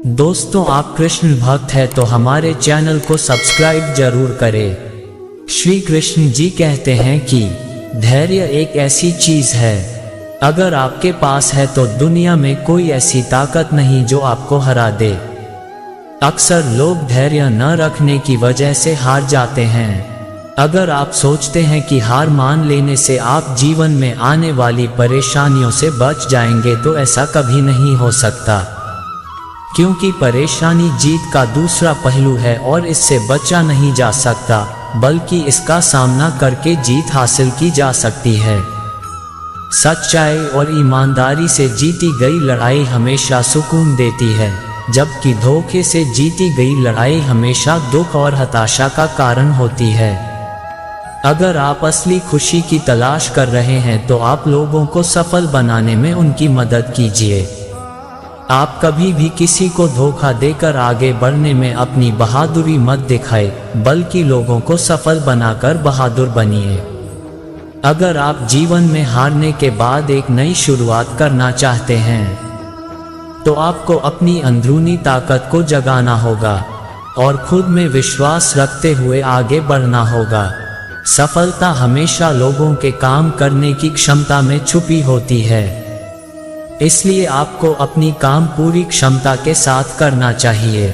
दोस्तों, आप कृष्ण भक्त हैं तो हमारे चैनल को सब्सक्राइब जरूर करें। श्री कृष्ण जी कहते हैं कि धैर्य एक ऐसी चीज है, अगर आपके पास है तो दुनिया में कोई ऐसी ताकत नहीं जो आपको हरा दे। अक्सर लोग धैर्य न रखने की वजह से हार जाते हैं। अगर आप सोचते हैं कि हार मान लेने से आप जीवन में आने वाली परेशानियों से बच जाएंगे तो ऐसा कभी नहीं हो सकता, क्योंकि परेशानी जीत का दूसरा पहलू है और इससे बचा नहीं जा सकता, बल्कि इसका सामना करके जीत हासिल की जा सकती है। सच्चाई और ईमानदारी से जीती गई लड़ाई हमेशा सुकून देती है, जबकि धोखे से जीती गई लड़ाई हमेशा दुख और हताशा का कारण होती है। अगर आप असली खुशी की तलाश कर रहे हैं तो आप लोगों को सफल बनाने में उनकी मदद कीजिए। आप कभी भी किसी को धोखा देकर आगे बढ़ने में अपनी बहादुरी मत दिखाए, बल्कि लोगों को सफल बनाकर बहादुर बनिए। अगर आप जीवन में हारने के बाद एक नई शुरुआत करना चाहते हैं तो आपको अपनी अंदरूनी ताकत को जगाना होगा और खुद में विश्वास रखते हुए आगे बढ़ना होगा। सफलता हमेशा लोगों के काम करने की क्षमता में छुपी होती है, इसलिए आपको अपनी काम पूरी क्षमता के साथ करना चाहिए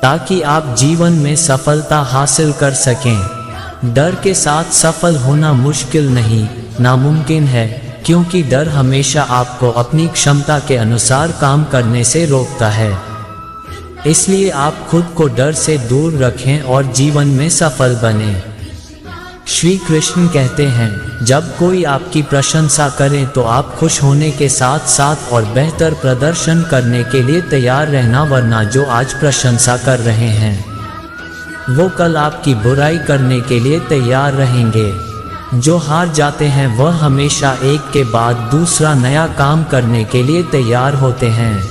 ताकि आप जीवन में सफलता हासिल कर सकें। डर के साथ सफल होना मुश्किल नहीं, नामुमकिन है, क्योंकि डर हमेशा आपको अपनी क्षमता के अनुसार काम करने से रोकता है। इसलिए आप खुद को डर से दूर रखें और जीवन में सफल बनें। श्री कृष्ण कहते हैं, जब कोई आपकी प्रशंसा करे तो आप खुश होने के साथ साथ और बेहतर प्रदर्शन करने के लिए तैयार रहना, वरना जो आज प्रशंसा कर रहे हैं वो कल आपकी बुराई करने के लिए तैयार रहेंगे। जो हार जाते हैं वह हमेशा एक के बाद दूसरा नया काम करने के लिए तैयार होते हैं।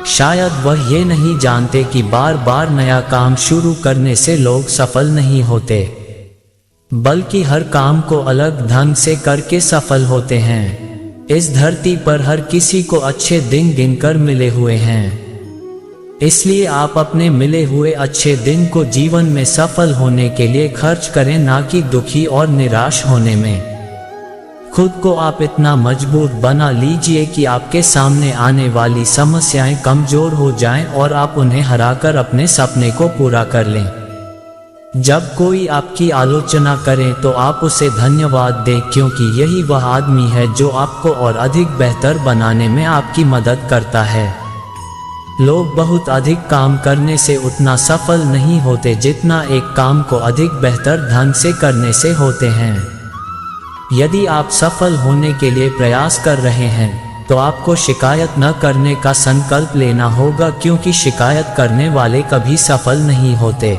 शायद वह ये नहीं जानते कि बार बार नया काम शुरू करने से लोग सफल नहीं होते, बल्कि हर काम को अलग ढंग से करके सफल होते हैं। इस धरती पर हर किसी को अच्छे दिन गिनकर मिले हुए हैं, इसलिए आप अपने मिले हुए अच्छे दिन को जीवन में सफल होने के लिए खर्च करें, ना कि दुखी और निराश होने में। खुद को आप इतना मजबूत बना लीजिए कि आपके सामने आने वाली समस्याएं कमजोर हो जाएं और आप उन्हें हराकर अपने सपने को पूरा कर लें। जब कोई आपकी आलोचना करे तो आप उसे धन्यवाद दें, क्योंकि यही वह आदमी है जो आपको और अधिक बेहतर बनाने में आपकी मदद करता है। लोग बहुत अधिक काम करने से उतना सफल नहीं होते जितना एक काम को अधिक बेहतर ढंग से करने से होते हैं। यदि आप सफल होने के लिए प्रयास कर रहे हैं तो आपको शिकायत न करने का संकल्प लेना होगा, क्योंकि शिकायत करने वाले कभी सफल नहीं होते।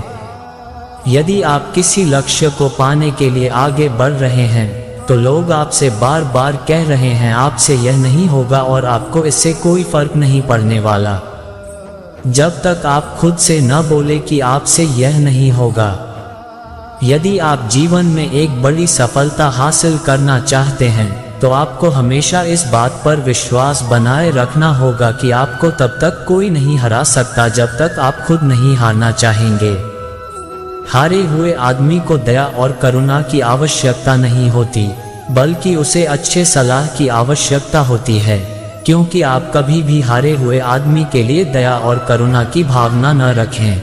यदि आप किसी लक्ष्य को पाने के लिए आगे बढ़ रहे हैं तो लोग आपसे बार बार कह रहे हैं आपसे यह नहीं होगा और आपको इससे कोई फर्क नहीं पड़ने वाला, जब तक आप खुद से न बोले कि आपसे यह नहीं होगा। यदि आप जीवन में एक बड़ी सफलता हासिल करना चाहते हैं तो आपको हमेशा इस बात पर विश्वास बनाए रखना होगा कि आपको तब तक कोई नहीं हरा सकता जब तक आप खुद नहीं हारना चाहेंगे। हारे हुए आदमी को दया और करुणा की आवश्यकता नहीं होती, बल्कि उसे अच्छे सलाह की आवश्यकता होती है, क्योंकि आप कभी भी हारे हुए आदमी के लिए दया और करुणा की भावना न रखें,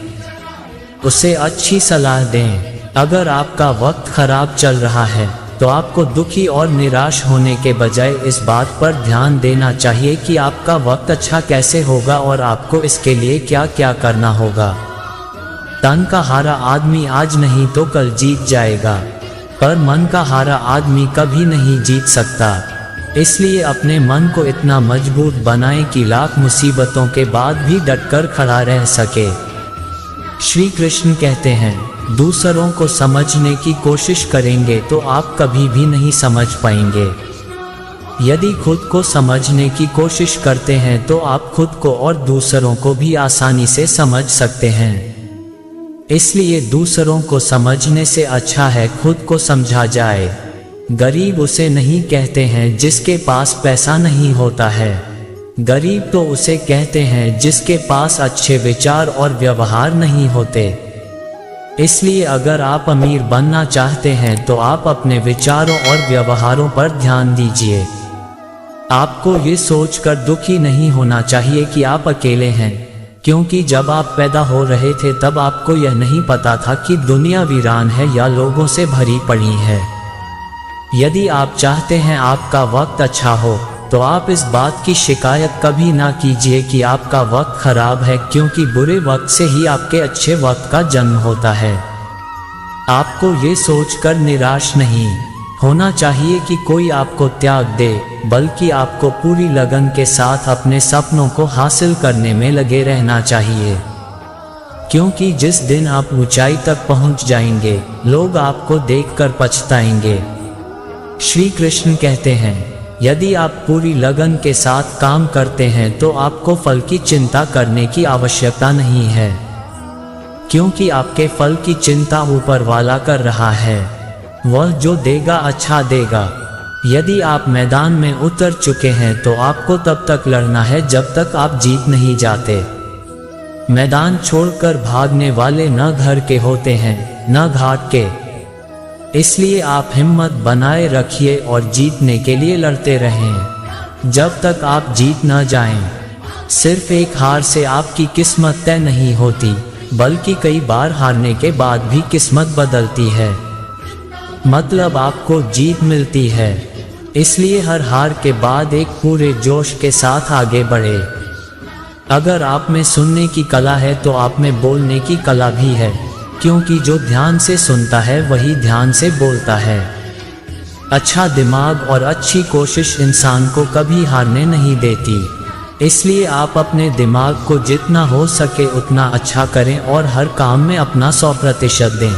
उसे अच्छी सलाह दें। अगर आपका वक्त खराब चल रहा है तो आपको दुखी और निराश होने के बजाय इस बात पर ध्यान देना चाहिए कि आपका वक्त अच्छा कैसे होगा और आपको इसके लिए क्या क्या करना होगा। तन का हारा आदमी आज नहीं तो कल जीत जाएगा, पर मन का हारा आदमी कभी नहीं जीत सकता। इसलिए अपने मन को इतना मजबूत बनाएं कि लाख मुसीबतों के बाद भी डटकर खड़ा रह सके। श्री कृष्ण कहते हैं, दूसरों को समझने की कोशिश करेंगे तो आप कभी भी नहीं समझ पाएंगे। यदि खुद को समझने की कोशिश करते हैं तो आप खुद को और दूसरों को भी आसानी से समझ सकते हैं। इसलिए दूसरों को समझने से अच्छा है खुद को समझा जाए। गरीब उसे नहीं कहते हैं जिसके पास पैसा नहीं होता है, गरीब तो उसे कहते हैं जिसके पास अच्छे विचार और व्यवहार नहीं होते। इसलिए अगर आप अमीर बनना चाहते हैं तो आप अपने विचारों और व्यवहारों पर ध्यान दीजिए। आपको ये सोचकर दुखी नहीं होना चाहिए कि आप अकेले हैं, क्योंकि जब आप पैदा हो रहे थे तब आपको यह नहीं पता था कि दुनिया वीरान है या लोगों से भरी पड़ी है। यदि आप चाहते हैं आपका वक्त अच्छा हो तो आप इस बात की शिकायत कभी ना कीजिए कि आपका वक्त खराब है, क्योंकि बुरे वक्त से ही आपके अच्छे वक्त का जन्म होता है। आपको ये सोचकर निराश नहीं होना चाहिए कि कोई आपको त्याग दे, बल्कि आपको पूरी लगन के साथ अपने सपनों को हासिल करने में लगे रहना चाहिए, क्योंकि जिस दिन आप ऊंचाई तक पहुंच जाएंगे लोग आपको देखकर पछताएंगे। श्री कृष्ण कहते हैं, यदि आप पूरी लगन के साथ काम करते हैं तो आपको फल की चिंता करने की आवश्यकता नहीं है, क्योंकि आपके फल की चिंता ऊपर वाला कर रहा है। वह जो देगा अच्छा देगा। यदि आप मैदान में उतर चुके हैं तो आपको तब तक लड़ना है जब तक आप जीत नहीं जाते। मैदान छोड़कर भागने वाले न घर के होते हैं न घाट के। इसलिए आप हिम्मत बनाए रखिए और जीतने के लिए लड़ते रहें जब तक आप जीत न जाएं। सिर्फ एक हार से आपकी किस्मत तय नहीं होती, बल्कि कई बार हारने के बाद भी किस्मत बदलती है, मतलब आपको जीत मिलती है। इसलिए हर हार के बाद एक पूरे जोश के साथ आगे बढ़े। अगर आप में सुनने की कला है तो आप में बोलने की कला भी है, क्योंकि जो ध्यान से सुनता है वही ध्यान से बोलता है। अच्छा दिमाग और अच्छी कोशिश इंसान को कभी हारने नहीं देती। इसलिए आप अपने दिमाग को जितना हो सके उतना अच्छा करें और हर काम में अपना 100% दें।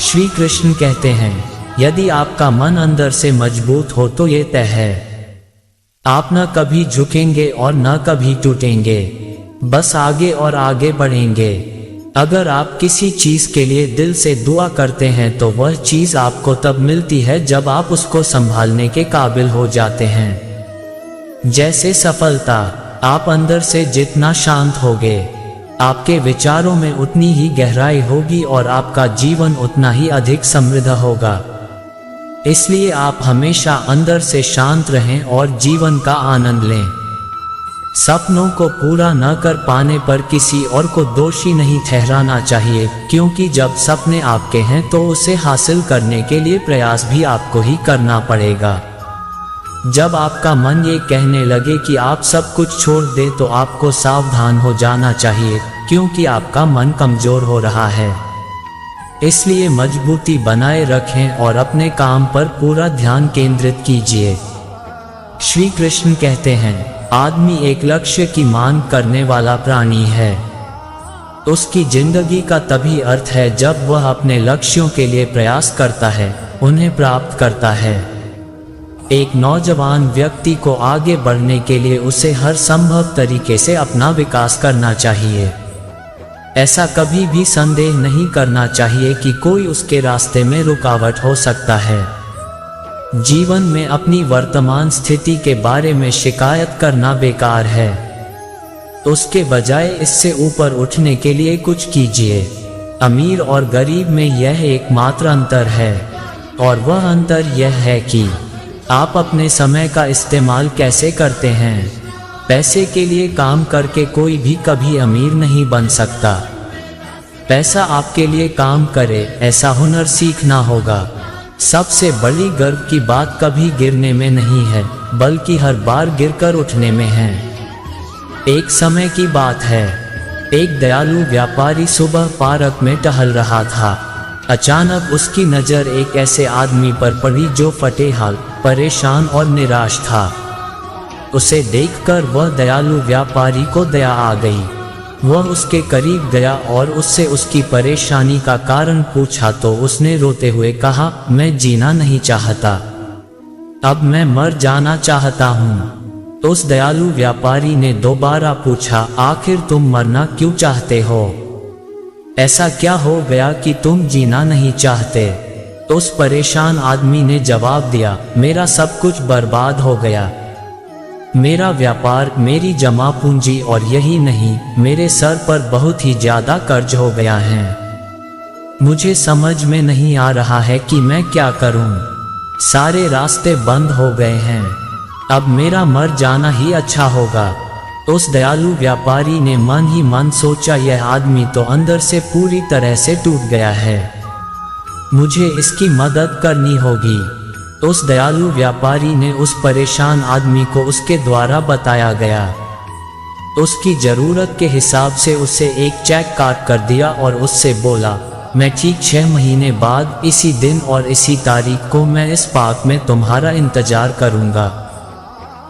श्री कृष्ण कहते हैं, यदि आपका मन अंदर से मजबूत हो तो ये तय है, आप न कभी झुकेंगे और न कभी टूटेंगे, बस आगे और आगे बढ़ेंगे। अगर आप किसी चीज के लिए दिल से दुआ करते हैं तो वह चीज आपको तब मिलती है जब आप उसको संभालने के काबिल हो जाते हैं। जैसे सफलता, आप अंदर से जितना शांत होगे, आपके विचारों में उतनी ही गहराई होगी और आपका जीवन उतना ही अधिक समृद्ध होगा। इसलिए आप हमेशा अंदर से शांत रहें और जीवन का आनंद लें। सपनों को पूरा न कर पाने पर किसी और को दोषी नहीं ठहराना चाहिए, क्योंकि जब सपने आपके हैं तो उसे हासिल करने के लिए प्रयास भी आपको ही करना पड़ेगा। जब आपका मन ये कहने लगे कि आप सब कुछ छोड़ दें तो आपको सावधान हो जाना चाहिए, क्योंकि आपका मन कमजोर हो रहा है। इसलिए मजबूती बनाए रखें और अपने काम पर पूरा ध्यान केंद्रित कीजिए। श्री कृष्ण कहते हैं, आदमी एक लक्ष्य की मांग करने वाला प्राणी है। उसकी जिंदगी का तभी अर्थ है जब वह अपने लक्ष्यों के लिए प्रयास करता है, उन्हें प्राप्त करता है। एक नौजवान व्यक्ति को आगे बढ़ने के लिए उसे हर संभव तरीके से अपना विकास करना चाहिए। ऐसा कभी भी संदेह नहीं करना चाहिए कि कोई उसके रास्ते में रुकावट हो सकता है। जीवन में अपनी वर्तमान स्थिति के बारे में शिकायत करना बेकार है। उसके बजाय इससे ऊपर उठने के लिए कुछ कीजिए। अमीर और गरीब में यह एकमात्र अंतर है, और वह अंतर यह है कि आप अपने समय का इस्तेमाल कैसे करते हैं। पैसे के लिए काम करके कोई भी कभी अमीर नहीं बन सकता। पैसा आपके लिए काम करे, ऐसा हुनर सीखना होगा। सबसे बड़ी गर्व की बात कभी गिरने में नहीं है, बल्कि हर बार गिरकर उठने में है। एक समय की बात है, एक दयालु व्यापारी सुबह पार्क में टहल रहा था। अचानक उसकी नज़र एक ऐसे आदमी पर पड़ी जो फटे हाल, परेशान और निराश था। उसे देखकर वह दयालु व्यापारी को दया आ गई। वह उसके करीब गया और उससे उसकी परेशानी का कारण पूछा तो उसने रोते हुए कहा, मैं जीना नहीं चाहता, अब मैं मर जाना चाहता हूँ। तो उस दयालु व्यापारी ने दोबारा पूछा, आखिर तुम मरना क्यों चाहते हो? ऐसा क्या हो गया कि तुम जीना नहीं चाहते? तो उस परेशान आदमी ने जवाब दिया, मेरा सब कुछ बर्बाद हो गया। मेरा व्यापार, मेरी जमा पूंजी और यही नहीं, मेरे सर पर बहुत ही ज्यादा कर्ज हो गया है। मुझे समझ में नहीं आ रहा है कि मैं क्या करूं। सारे रास्ते बंद हो गए हैं। अब मेरा मर जाना ही अच्छा होगा। उस दयालु व्यापारी ने मन ही मन सोचा, यह आदमी तो अंदर से पूरी तरह से टूट गया है, मुझे इसकी मदद करनी होगी। उस दयालु व्यापारी ने उस परेशान आदमी को उसके द्वारा बताया गया उसकी जरूरत के हिसाब से उसे एक चेक काट कर दिया और उससे बोला, मैं ठीक 6 महीने बाद इसी दिन और इसी तारीख को मैं इस पार्क में तुम्हारा इंतजार करूंगा।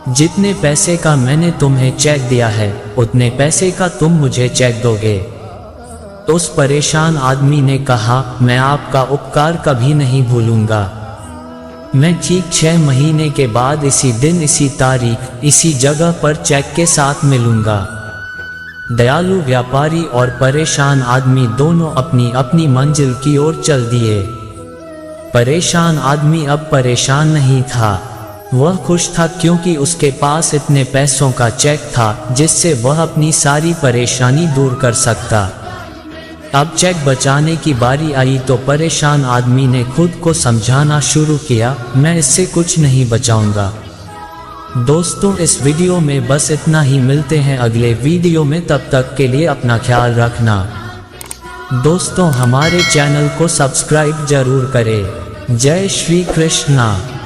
जितने पैसे का मैंने तुम्हें चेक दिया है, उतने पैसे का तुम मुझे चेक दोगे। उस परेशान आदमी ने कहा, मैं आपका उपकार कभी नहीं भूलूंगा। मैं ठीक 6 महीने के बाद इसी दिन, इसी तारीख, इसी जगह पर चेक के साथ मिलूंगा। दयालु व्यापारी और परेशान आदमी दोनों अपनी अपनी मंजिल की ओर चल दिए। परेशान आदमी अब परेशान नहीं था, वह खुश था क्योंकि उसके पास इतने पैसों का चेक था जिससे वह अपनी सारी परेशानी दूर कर सकता। अब चेक बचाने की बारी आई तो परेशान आदमी ने खुद को समझाना शुरू किया, मैं इससे कुछ नहीं बचाऊंगा। दोस्तों, इस वीडियो में बस इतना ही। मिलते हैं अगले वीडियो में, तब तक के लिए अपना ख्याल रखना। दोस्तों, हमारे चैनल को सब्सक्राइब जरूर करें। जय श्री कृष्णा।